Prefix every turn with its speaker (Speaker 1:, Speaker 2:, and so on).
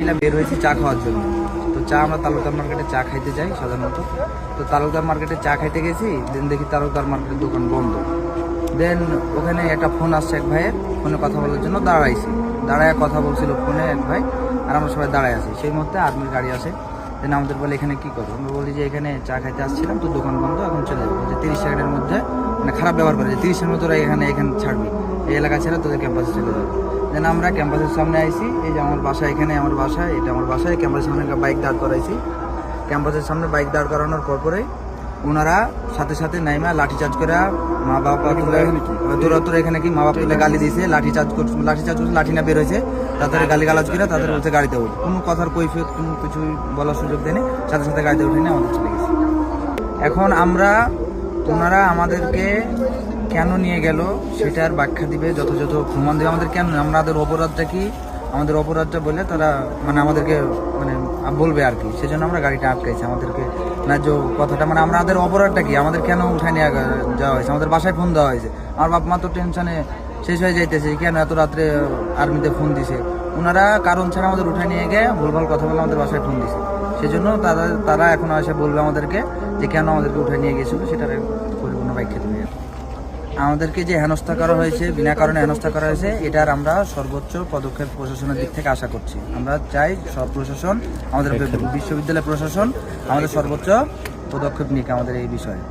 Speaker 1: মিলে বের হয়েছি চা খাওয়ার জন্য। তো চা আমরা তালুকদার মার্কেটে চা খাইতে যাই সাধারণত। তো তালুকদার মার্কেটে চা খাইতে গেছি, দেন দেখি তালুকদার মার্কেটের দোকান বন্ধ। দেন ওখানে একটা ফোন আসছে এক ভাইয়ের, ফোনে কথা বলার জন্য দাঁড়াইছি। দাঁড়ায় কথা বলছিল ফোনে এক ভাই, আর আমরা সবাই দাঁড়ায় আছি। সেই মুহূর্তে আর্মির গাড়ি আসে। দেন আমাদের বলে এখানে কী করবো? আমরা বলি যে এখানে চা খাইতে আসছিলাম, তো দোকান বন্ধ, এখন চলে যাবো। যে 30 সেকেন্ডের মধ্যে, মানে খারাপ ব্যবহার করে যে 30 সেকেন্ডের মধ্যে এখানে ছাড়বি, এই এলাকা ছেড়ে তোদের ক্যাম্পাসে চলে যাবে। দেন আমরা ক্যাম্পাসের সামনে আইছি। এই যে আমার বাসা, এখানে আমার বাসা, এটা আমার বাসায়। ক্যাম্পাসের সামনে বাইক দাঁড় করাইছি। ক্যাম্পাসের সামনে বাইক দাঁড় করানোর পরে ওনারা সাথে সাথে নাইমা লাঠিচার্জ করে মা বাবা তুলে দূরত্ব এখানে কি মা বাবা তুলে গালি দিয়েছে, লাঠিচার্জ করছে, লাঠি না বের হয়েছে, তাদের গালি গালাজ করে তাদের বলছে গাড়িতে উঠ। কোনো কথার কৈফিয়ত কোনো কিছুই বলার সুযোগ দেয়নি, সাথে সাথে গাড়িতে উঠে নিয়ে আমাদের চলে গেছে। এখন ওনারা আমাদেরকে কেন নিয়ে গেল সেটার ব্যাখ্যা দিবে, যথাযথ প্রমাণ দেবে আমাদের কেন, আমাদের অপরাধটা কি, আমাদের অপরাধটা বলে তারা মানে আমাদেরকে মানে বলবে আর কি। সেজন্য আমরা গাড়িটা আটকাইছি। আমাদেরকে ন্যায্য কথাটা মানে আমাদের অপরাধটা কি, আমাদের কেন উঠায় নিয়ে যাওয়া হয়েছে, আমাদের বাসায় ফোন দেওয়া হয়েছে। আমার বাপ মা তো টেনশনে শেষ হয়ে যাইতেছে, কেন এত রাত্রে আর্মিতে ফোন দিছে। ওনারা কারণ ছাড়া আমাদের উঠায় নিয়ে গিয়ে ভুলভাল কথা বলে আমাদের বাসায় ফোন দিছে। সেজন্য তারা এখন এসে বলবে আমাদেরকে যে কেন আমাদেরকে উঠায় নিয়ে গেছিলো, সেটার পরিপূর্ণ ব্যাখ্যা দেবে। আমাদেরকে যে হেনস্থা করা হয়েছে, বিনা কারণে হেনস্থা করা হয়েছে, এটার আমরা সর্বোচ্চ পদক্ষেপ প্রশাসনের দিক থেকে আশা করছি। আমরা চাই সব প্রশাসন, আমাদের বিশ্ববিদ্যালয় প্রশাসন আমাদের সর্বোচ্চ পদক্ষেপ নিক আমাদের এই বিষয়ে।